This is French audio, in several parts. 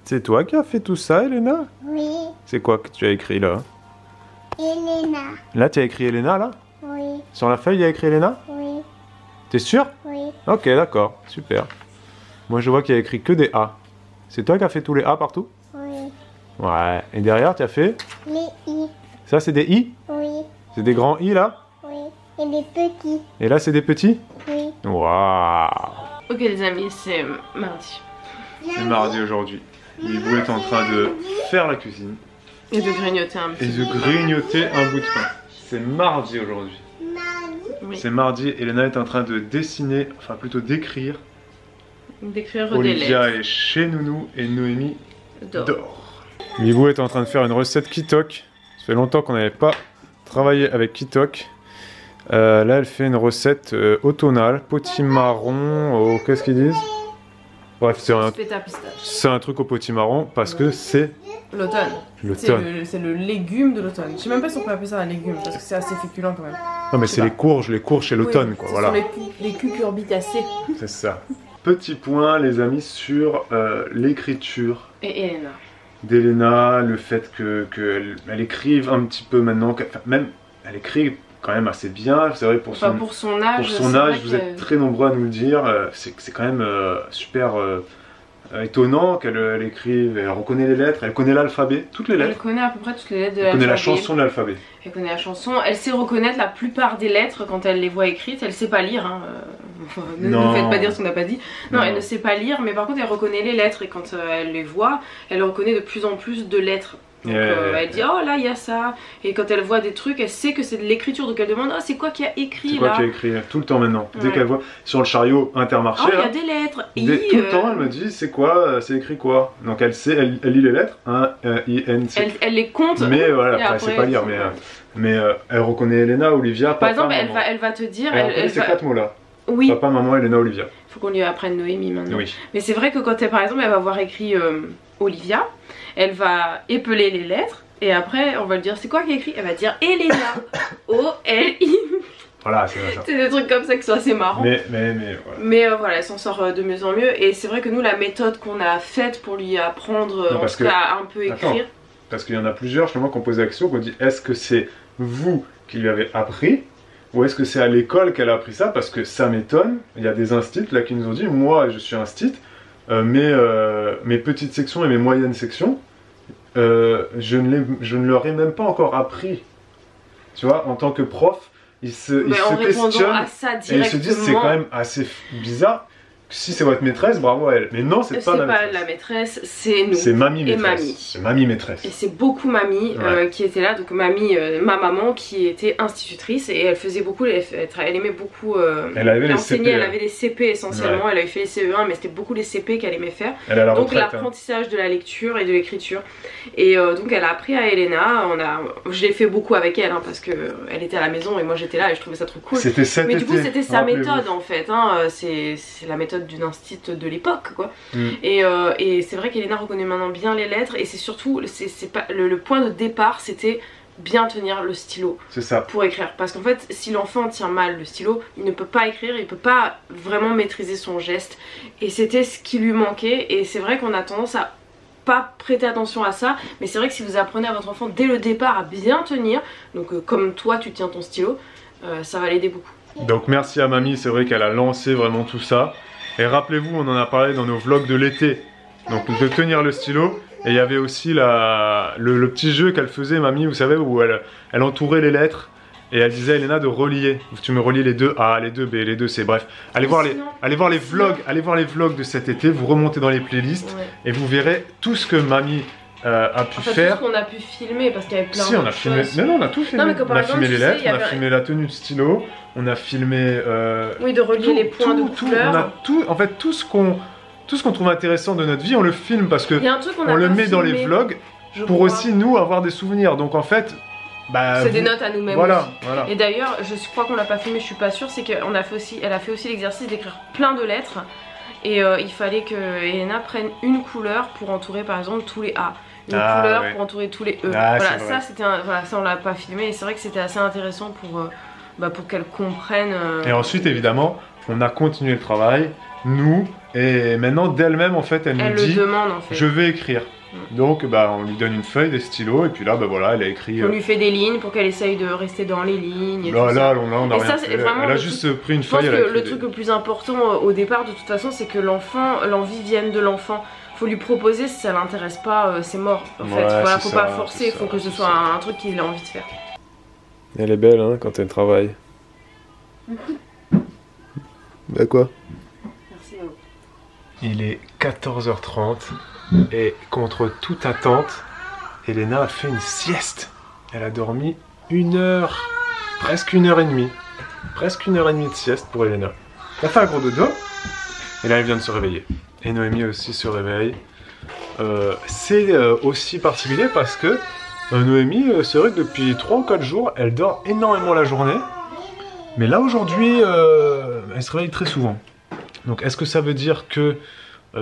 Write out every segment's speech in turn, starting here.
C'est toi qui as fait tout ça, Elena? Oui. C'est quoi que tu as écrit là? Elena. Là, tu as écrit Elena, là? Oui. Sur la feuille, il y a écrit Elena? Oui. T'es sûr? Oui. Ok, d'accord, super. Moi, je vois qu'il y a écrit que des A. C'est toi qui as fait tous les A partout? Oui. Ouais. Et derrière, tu as fait? Les I. Ça, c'est des I? Oui. C'est des grands I, là? Oui. Et les petits. Et là, c'est des petits? Oui. Waouh! Ok les amis, c'est mardi. C'est mardi aujourd'hui. Yvou est en train de faire la cuisine Et de grignoter un et petit de peu. grignoter un bout de pain. C'est mardi aujourd'hui. Oui. C'est mardi, Elena est en train de dessiner, enfin plutôt d'écrire. D'écrire des Olivia lettres. est chez Nounou et Noémie Dors. dort. Yvou est en train de faire une recette Kitok. Ça fait longtemps qu'on n'avait pas travaillé avec Kitok. Là, elle fait une recette automnale, potimarron, au... qu'est-ce qu'ils disent? Bref, c'est un truc au potimarron parce que c'est L'automne. l'automne. C'est le légume de l'automne. Je sais même pas si on peut appeler ça un légume parce que c'est assez féculent quand même. Non mais c'est les courges chez l'automne Oui, quoi, ce voilà. sont les cucurbitacées. C'est ça. Petit point les amis sur l'écriture Et Elena. d'Elena, le fait qu'elle écrive un petit peu maintenant, enfin, même elle écrit quand même assez bien, c'est vrai pour son, Enfin, pour son âge, vous êtes très nombreux à nous le dire, c'est quand même super étonnant qu'elle écrive, elle reconnaît les lettres, elle connaît l'alphabet, toutes les Elle lettres, connaît à peu près toutes les lettres de elle connaît la l'alphabet. chanson de l'alphabet. Elle connaît la chanson, elle sait reconnaître la plupart des lettres quand elle les voit écrites, elle sait pas lire, hein. Ne Non. nous faites pas dire ce qu'on n'a pas dit. Non, Non. elle ne sait pas lire, mais par contre elle reconnaît les lettres et quand elle les voit, elle reconnaît de plus en plus de lettres. Donc elle dit oh là il y a ça, et quand elle voit des trucs, elle sait que c'est de l'écriture, donc elle demande oh c'est quoi qui a écrit C'est quoi là? qui a écrit tout le temps maintenant, dès Ouais. qu'elle voit sur le chariot Intermarché, Oh il y a là, des lettres, tout le temps elle me dit c'est quoi, c'est écrit quoi, donc elle sait, elle lit les lettres, I, N, C. elle les compte. Mais voilà, et après, elle sait pas lire, mais elle reconnaît Elena, Olivia, Par papa, exemple, maman. elle va te dire, Elle reconnaît ces va... 4 mots-là. Oui, Papa, maman, Elena, Olivia. faut qu'on lui apprenne Noémie maintenant. Oui. Mais c'est vrai que quand elle, par exemple, elle va voir écrit Olivia, elle va épeler les lettres et après on va lui dire c'est quoi qui est écrit, elle va dire Elena, O-L-I. Voilà, c'est ça. C'est des trucs comme ça qui sont assez marrants. Mais voilà. Mais voilà, elle s'en sort de mieux en mieux et c'est vrai que nous la méthode qu'on a faite pour lui apprendre Non, en parce tout que- cas un peu Attends. écrire. Parce qu'il y en a plusieurs, justement, qui ont posé la question, qui ont dit est-ce que c'est vous qui lui avez appris ou est-ce que c'est à l'école qu'elle a appris ça? Parce que ça m'étonne. Il y a des instits là qui nous ont dit moi, je suis instit, mes petites sections et mes moyennes sections, je ne leur ai même pas encore appris. Tu vois, en tant que prof, ils se En répondant questionnent à ça et ils se disent c'est quand même assez bizarre. Si c'est votre maîtresse, bravo à elle. Mais non, c'est pas la maîtresse, c'est nous. C'est mamie et maîtresse. mamie. C'est mamie maîtresse. Et c'est beaucoup mamie Ouais. qui était là, donc mamie, ma maman qui était institutrice et elle faisait beaucoup, elle aimait beaucoup Elle avait les enseigner, CP. elle avait des CP essentiellement, elle avait fait les CE1 mais c'était beaucoup les CP qu'elle aimait faire. Elle est à la Donc retraite. Hein. l'apprentissage de la lecture et de l'écriture. Et donc elle a appris à Elena, je l'ai fait beaucoup avec elle hein, parce qu'elle était à la maison et moi j'étais là et je trouvais ça trop cool. C'était cet Mais été. du coup c'était sa rappelez-vous. méthode en fait, hein. C'est la méthode d'une instit de l'époque quoi. Mm. Et c'est vrai qu'Elena reconnaît maintenant bien les lettres et c'est surtout, c'est pas, le point de départ c'était bien tenir le stylo C'est ça. pour écrire. Parce qu'en fait si l'enfant tient mal le stylo, il ne peut pas écrire, il peut pas vraiment maîtriser son geste. Et c'était ce qui lui manquait et c'est vrai qu'on a tendance à pas prêter attention à ça, mais c'est vrai que si vous apprenez à votre enfant dès le départ à bien tenir, donc comme toi tu tiens ton stylo, ça va l'aider beaucoup. Donc merci à mamie, c'est vrai qu'elle a lancé vraiment tout ça. Et rappelez-vous, on en a parlé dans nos vlogs de l'été. Donc de tenir le stylo. Et il y avait aussi le petit jeu qu'elle faisait, mamie, vous savez, où elle entourait les lettres. Et elle disait à Elena de relier. Tu me relies les deux A, les deux B, les deux C, bref. Allez voir les vlogs de cet été, vous remontez dans les playlists. Ouais. Et vous verrez tout ce que mamie a pu En fait, faire. tout ce qu'on a pu filmer parce qu'il y avait plein Si, de on a filmé. choses. Non, on a tout filmé. Non, mais comme On par a exemple, filmé les tu sais, lettres, il y on a avait- filmé la tenue de stylo, on a filmé. Oui, de relier les points de couleur. On a tout. En fait, tout ce qu'on trouve intéressant de notre vie, on le filme parce que Il y a un truc qu'on a on le pas met dans les filmé, vlogs je pour crois. aussi nous avoir des souvenirs. Donc en fait, bah. C'est des notes à nous-mêmes. Voilà, aussi. voilà. Et d'ailleurs, je crois qu'on l'a pas filmé, je suis pas sûre, c'est qu'elle a fait aussi l'exercice d'écrire plein de lettres. Et il fallait que Elena prenne une couleur pour entourer par exemple tous les A. Une couleur ouais. pour entourer tous les E. Ah, voilà, c'est vrai. ça on l'a pas filmé et c'est vrai que c'était assez intéressant pour qu'elle comprenne. Et ensuite, évidemment, on a continué le travail, nous, et maintenant d'elle-même en fait, elle nous dit, demande en fait. je vais écrire. Donc bah, on lui donne une feuille, des stylos, et puis là bah, voilà, elle a écrit. On lui fait des lignes pour qu'elle essaye de rester dans les lignes. Et là, tout là, ça. on a rien fait. Elle a juste pris une feuille. Je pense que le truc le plus important au départ de toute façon, c'est que l'envie vienne de l'enfant. Faut lui proposer, si ça l'intéresse pas, c'est mort. En fait, voilà, faut pas forcer, faut que ce soit un truc qu'il a envie de faire. Elle est belle hein, quand elle travaille. Bah quoi? Merci à vous. Il est 14h30 et contre toute attente, Elena a fait une sieste. Elle a dormi 1 heure, presque 1h30. Presque 1h30 de sieste pour Elena. Elle a fait un gros dodo et là elle vient de se réveiller. Et Noémie aussi se réveille. C'est aussi particulier parce que Noémie, c'est vrai que depuis 3 ou 4 jours, elle dort énormément la journée. Mais là aujourd'hui, elle se réveille très souvent. Donc est-ce que ça veut dire que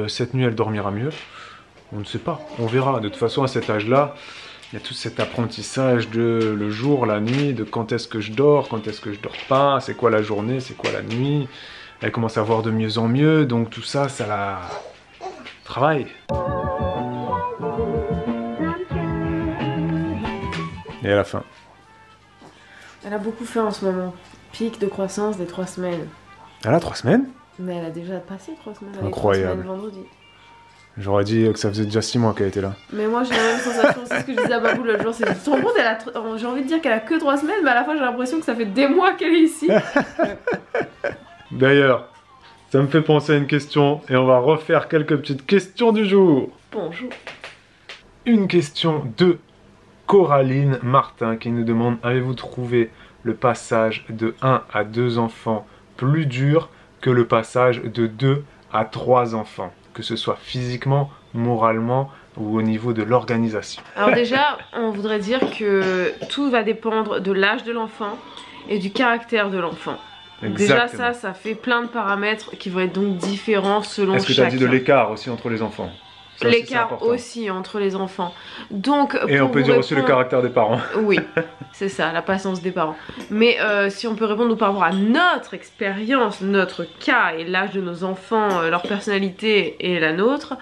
cette nuit elle dormira mieux? On ne sait pas, on verra. De toute façon à cet âge-là, il y a tout cet apprentissage de le jour, la nuit, de quand est-ce que je dors, quand est-ce que je dors pas, c'est quoi la journée, c'est quoi la nuit. Elle commence à voir de mieux en mieux, donc tout ça, ça la travaille. Et à la fin. Elle a beaucoup fait en ce moment. Pic de croissance des 3 semaines. Elle a 3 semaines? Mais elle a déjà passé 3 semaines. Elle Incroyable. 3 semaines vendredi. J'aurais dit que ça faisait déjà 6 mois qu'elle était là. Mais moi j'ai la même sensation, c'est ce que je disais à Babou l'autre jour. Tu te rends compte, j'ai envie de dire qu'elle a que 3 semaines, mais à la fin j'ai l'impression que ça fait des mois qu'elle est ici. D'ailleurs, ça me fait penser à une question et on va refaire quelques petites questions du jour. Bonjour. Une question de Coraline Martin qui nous demande: avez-vous trouvé le passage de 1 à 2 enfants plus dur que le passage de 2 à 3 enfants, que ce soit physiquement, moralement ou au niveau de l'organisation? Alors déjà, on voudrait dire que tout va dépendre de l'âge de l'enfant et du caractère de l'enfant. Déjà ça fait plein de paramètres qui vont être donc différents selon chacun. Est-ce que tu as dit de l'écart aussi entre les enfants? L'écart aussi entre les enfants. Donc, et on peut dire aussi le caractère des parents. Oui, c'est ça, la patience des parents. Mais si on peut répondre par rapport à notre expérience, notre cas et l'âge de nos enfants, leur personnalité et la nôtre,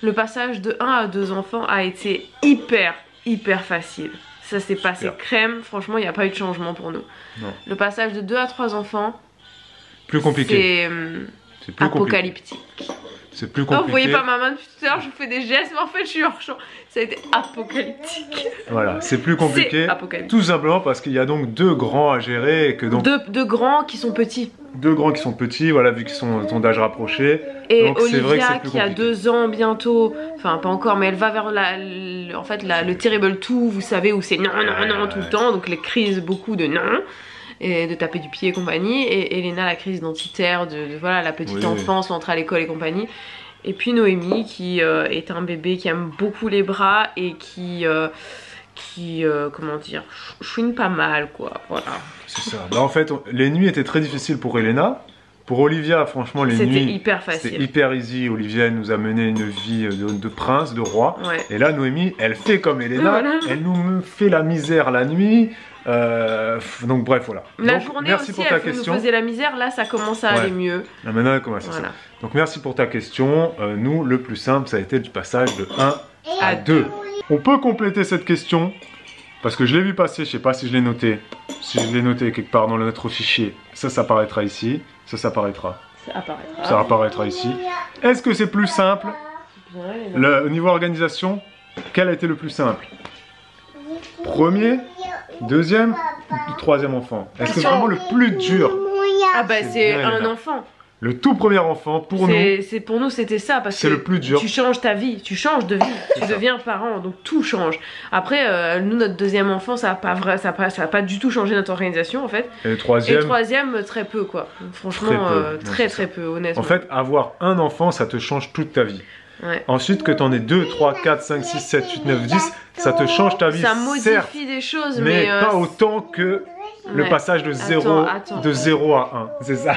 le passage de 1 à 2 enfants a été hyper facile. Ça s'est passé crème, franchement il n'y a pas eu de changement pour nous. Non. Le passage de 2 à 3 enfants, plus compliqué. C'est plus apocalyptique. C'est plus compliqué. Oh, vous voyez pas ma main depuis tout à l'heure, je vous fais des gestes, mais en fait je suis hors champ. Ça a été apocalyptique. Voilà, c'est plus compliqué. Tout simplement parce qu'il y a donc 2 grands à gérer. Et que donc... deux grands qui sont petits. 2 grands qui sont petits, voilà, vu qu'ils sont d'âge rapproché. Et donc, Olivia vrai que qui a 2 ans bientôt, enfin pas encore, mais elle va vers le terrible tout, vous savez, où c'est non tout le temps, donc les crises beaucoup de non. Et de taper du pied et compagnie, et Elena la crise identitaire de voilà la petite enfance, l'entrée à l'école et compagnie. Et puis Noémie qui est un bébé qui aime beaucoup les bras et qui comment dire, chouine pas mal quoi, voilà. C'est ça. Bah, en fait les nuits étaient très difficiles pour Elena. Pour Olivia, franchement, les nuits, c'était hyper facile. C'était hyper easy. Olivia, elle nous a mené une vie de prince, de roi. Ouais. Et là, Noémie, elle fait comme Elena. Voilà. Elle nous fait la misère la nuit. Donc bref, voilà. La donc, journée merci aussi, pour ta question. Nous faisait la misère. Là, ça commence à aller mieux. Là, maintenant, elle commence à ça. Donc merci pour ta question. Nous, le plus simple, ça a été du passage de 1 à 2. On peut compléter cette question. Parce que je l'ai vu passer, je sais pas si je l'ai noté. Si je l'ai noté quelque part dans notre fichier, ça apparaîtra ici. Ça apparaîtra. Ça apparaîtra ici. Est-ce que c'est plus simple? Au niveau organisation, quel a été le plus simple? Premier, deuxième, troisième enfant. Est-ce que c'est vraiment le plus dur? Ah bah c'est un enfant. Le tout premier enfant, pour nous... Pour nous, c'était ça, parce que le plus dur. Tu changes ta vie, tu changes de vie, tu deviens parent, donc tout change. Après, nous, notre deuxième enfant, ça a pas du tout changé notre organisation, en fait. Et le troisième? Et le troisième, très peu, quoi. Franchement, très peu, honnêtement. En fait, avoir un enfant, ça te change toute ta vie. Ouais. Ensuite, que tu en aies 2, 3, 4, 5, 6, 7, 8, 9, 10, ça te change ta vie, ça modifie certes, des choses, mais pas autant que... Le passage de 0 à 1, c'est ça.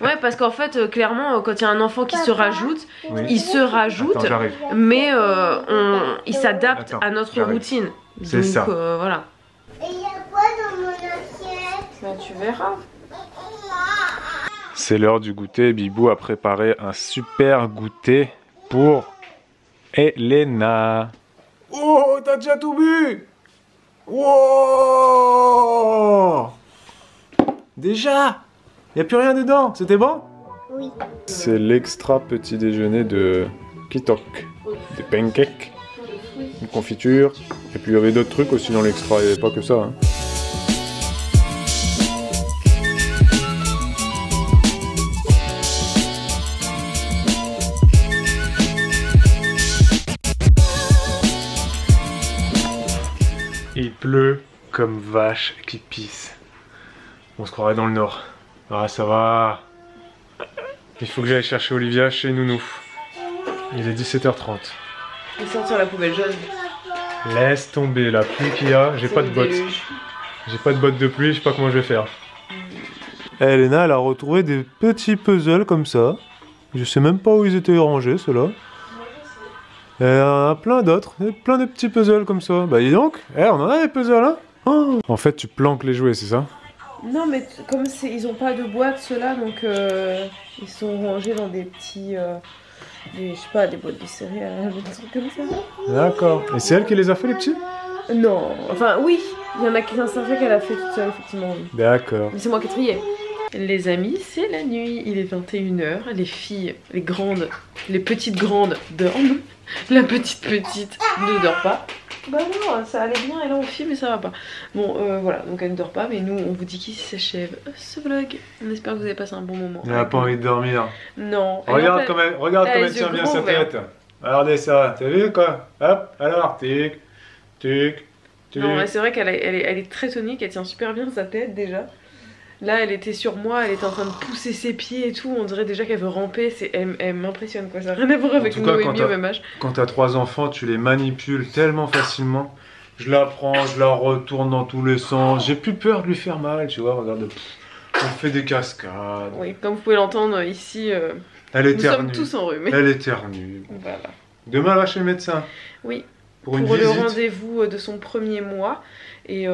Ouais, parce qu'en fait, clairement, quand il y a un enfant qui se rajoute, il se rajoute, mais il s'adapte à notre routine. C'est ça. Voilà. Et il y a quoi dans mon assiette? Bah, tu verras. C'est l'heure du goûter. Bibou a préparé un super goûter pour Elena. Oh, t'as déjà tout bu? Wow! Déjà? Y a plus rien dedans, c'était bon? Oui. C'est l'extra petit déjeuner de Kitok. Des pancakes, une confiture, et puis il y avait d'autres trucs aussi dans l'extra, il n'y avait pas que ça. Hein. Il pleut comme vache qui pisse. On se croirait dans le nord. Ah ça va. Il faut que j'aille chercher Olivia chez Nounou. Il est 17h30. Et sortir la poubelle jaune. Laisse tomber la pluie qu'il y a. J'ai pas de bottes. J'ai pas de bottes de pluie, je sais pas comment je vais faire. Elena, elle a retrouvé des petits puzzles comme ça. Je sais même pas où ils étaient rangés, ceux-là. Elle en a plein d'autres, plein de petits puzzles comme ça. Bah dis donc, on en a des puzzles hein. Oh. En fait, tu planques les jouets, c'est ça? Non, mais comme ils ont pas de boîte ceux-là, donc ils sont rangés dans des petits, je sais pas, des boîtes de céréales, des trucs comme ça. D'accord. Et c'est elle qui les a fait les petits? Non, enfin oui, il y en a qui s'en fait qu'elle a fait toute seule effectivement. D'accord. Mais c'est moi qui ai trié. Les amis, c'est la nuit, il est 21h, les filles, les grandes, les petites grandes dorment, la petite ne dort pas. Bah non, ça allait bien et là on filme mais ça va pas. Bon voilà, donc elle ne dort pas mais nous on vous dit qu'ici s'achève ce vlog. On espère que vous avez passé un bon moment. Elle a pas envie de dormir. Non. Regarde comme elle tient bien sa tête. Regardez ça, t'as vu quoi? Hop, alors, tic, tic, tic. Non, c'est vrai qu'elle est très tonique, elle tient super bien sa tête déjà. Là, elle était sur moi, elle était en train de pousser ses pieds et tout. On dirait déjà qu'elle veut ramper. Elle m'impressionne quoi. Ça n'a rien à voir avec Noémie au même âge. Quand t'as 3 enfants, tu les manipules tellement facilement. Je la prends, je la retourne dans tous les sens. J'ai plus peur de lui faire mal, tu vois. Regarde, on fait des cascades. Oui, comme vous pouvez l'entendre ici, elle nous sommes tous enrhumés. Elle éternue. Voilà. Demain, elle va chez le médecin. Oui. Pour le rendez-vous de son premier mois. Et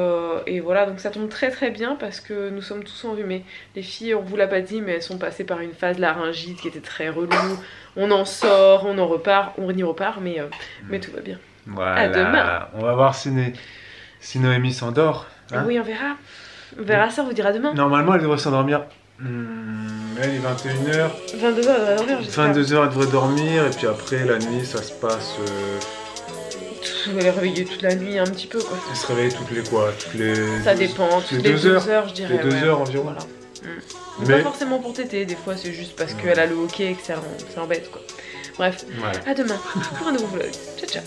voilà, donc ça tombe très très bien parce que nous sommes tous enrhumés. Les filles, on vous l'a pas dit, mais elles sont passées par une phase laryngite qui était très relou. On en sort, on en repart, on y repart, mais tout va bien. Voilà. À demain. On va voir si Noémie s'endort. Hein? Oui, on verra. On verra ça, on vous dira demain. Normalement, elle devrait s'endormir. Elle est 21h. 22h, elle devrait dormir, j'espère. 22h, elle devrait dormir. Et puis après, la nuit, ça se passe... Elle est réveillée toute la nuit un petit peu quoi. Elle se réveille toutes les quoi? Ça dépend, toutes les 2 heures je dirais. Les 2 heures environ. Voilà. Mais pas forcément pour téter, des fois c'est juste parce qu'elle a le hockey et que ça embête quoi. Bref, à demain pour un nouveau vlog. Ciao ciao.